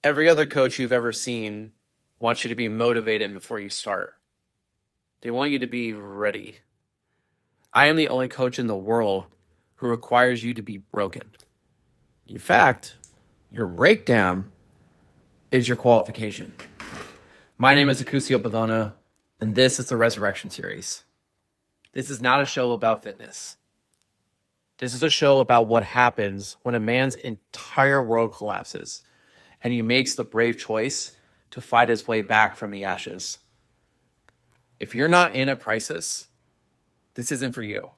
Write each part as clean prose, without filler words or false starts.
Every other coach you've ever seen wants you to be motivated before you start. They want you to be ready. I am the only coach in the world who requires you to be broken. In fact, your breakdown is your qualification. My name is Acusio Badona, and this is the Resurrection Series. This is not a show about fitness. This is a show about what happens when a man's entire world collapses and he makes the brave choice to fight his way back from the ashes. If you're not in a crisis, this isn't for you.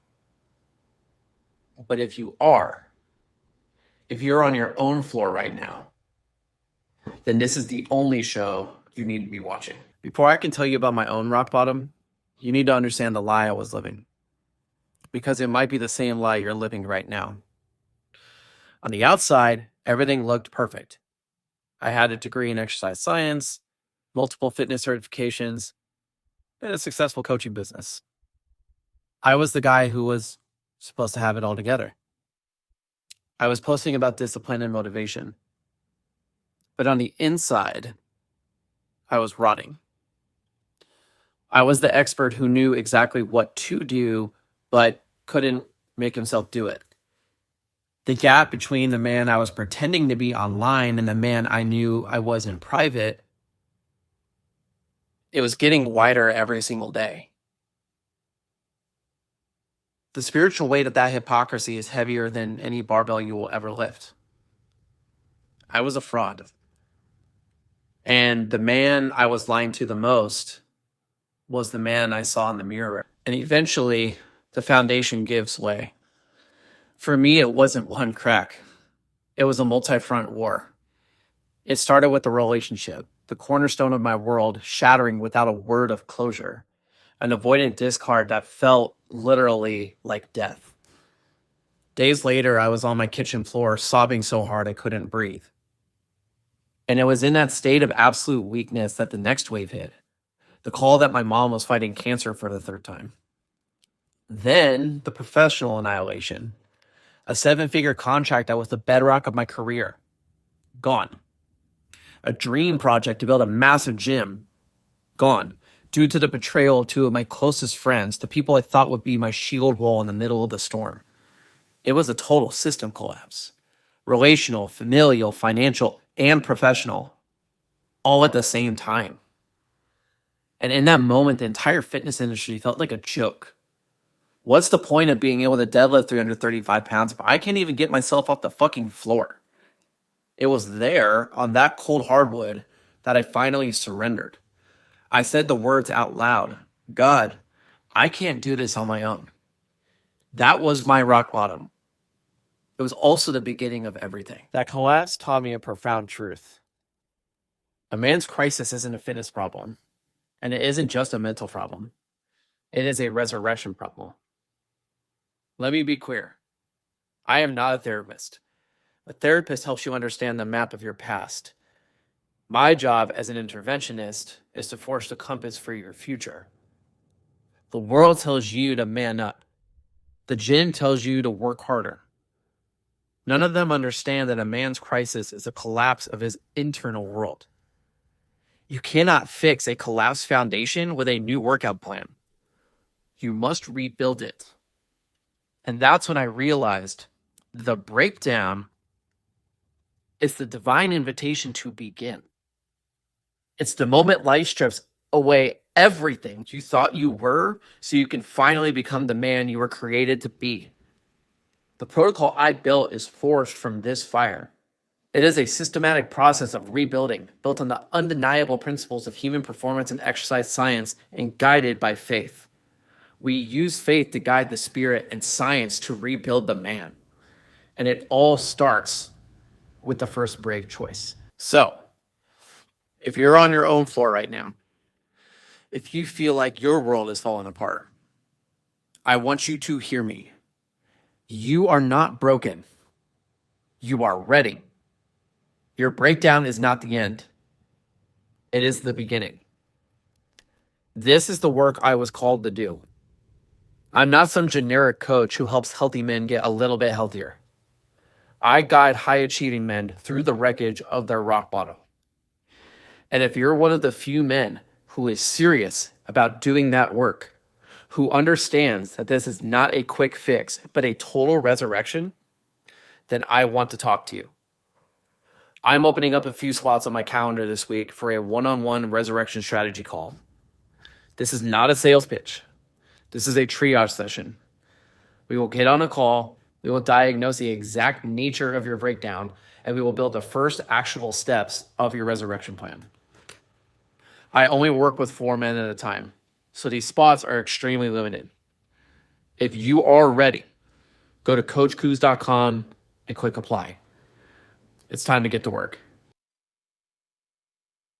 But if you are, if you're on your own floor right now, then this is the only show you need to be watching. Before I can tell you about my own rock bottom, you need to understand the lie I was living. Because it might be the same lie you're living right now. On the outside, everything looked perfect. I had a degree in exercise science, multiple fitness certifications, and a successful coaching business. I was the guy who was supposed to have it all together. I was posting about discipline and motivation. But on the inside, I was rotting. I was the expert who knew exactly what to do, but couldn't make himself do it. The gap between the man I was pretending to be online and the man I knew I was in private, it was getting wider every single day. The spiritual weight of that hypocrisy is heavier than any barbell you will ever lift. I was a fraud. And the man I was lying to the most was the man I saw in the mirror. And eventually, the foundation gives way. For me, it wasn't one crack. It was a multi-front war. It started with a relationship, the cornerstone of my world, shattering without a word of closure. An avoidant discard that felt literally like death. Days later, I was on my kitchen floor, sobbing so hard I couldn't breathe. And it was in that state of absolute weakness that the next wave hit. The call that my mom was fighting cancer for the third time. Then the professional annihilation. A 7-figure contract that was the bedrock of my career. Gone. A dream project to build a massive gym. Gone. Due to the betrayal of two of my closest friends, the people I thought would be my shield wall in the middle of the storm. It was a total system collapse. Relational, familial, financial, and professional. All at the same time. And in that moment, the entire fitness industry felt like a joke. What's the point of being able to deadlift 335 pounds if I can't even get myself off the fucking floor? It was there on that cold hardwood that I finally surrendered. I said the words out loud. God, I can't do this on my own. That was my rock bottom. It was also the beginning of everything. That collapse taught me a profound truth. A man's crisis isn't a fitness problem. And it isn't just a mental problem. It is a resurrection problem. Let me be clear. I am not a therapist. A therapist helps you understand the map of your past. My job as an interventionist is to forge the compass for your future. The world tells you to man up. The gym tells you to work harder. None of them understand that a man's crisis is a collapse of his internal world. You cannot fix a collapsed foundation with a new workout plan. You must rebuild it. And that's when I realized the breakdown is the divine invitation to begin. It's the moment life strips away everything you thought you were so you can finally become the man you were created to be. The protocol I built is forged from this fire. It is a systematic process of rebuilding built on the undeniable principles of human performance and exercise science and guided by faith. We use faith to guide the spirit and science to rebuild the man. And it all starts with the first brave choice. So, if you're on your own floor right now, if you feel like your world is falling apart, I want you to hear me. You are not broken. You are ready. Your breakdown is not the end. It is the beginning. This is the work I was called to do. I'm not some generic coach who helps healthy men get a little bit healthier. I guide high-achieving men through the wreckage of their rock bottom. And if you're one of the few men who is serious about doing that work, who understands that this is not a quick fix, but a total resurrection, then I want to talk to you. I'm opening up a few slots on my calendar this week for a one-on-one resurrection strategy call. This is not a sales pitch. This is a triage session. We will get on a call. We will diagnose the exact nature of your breakdown, and we will build the first actionable steps of your resurrection plan. I only work with 4 men at a time, so these spots are extremely limited. If you are ready, go to coachkuz.com and click apply. It's time to get to work.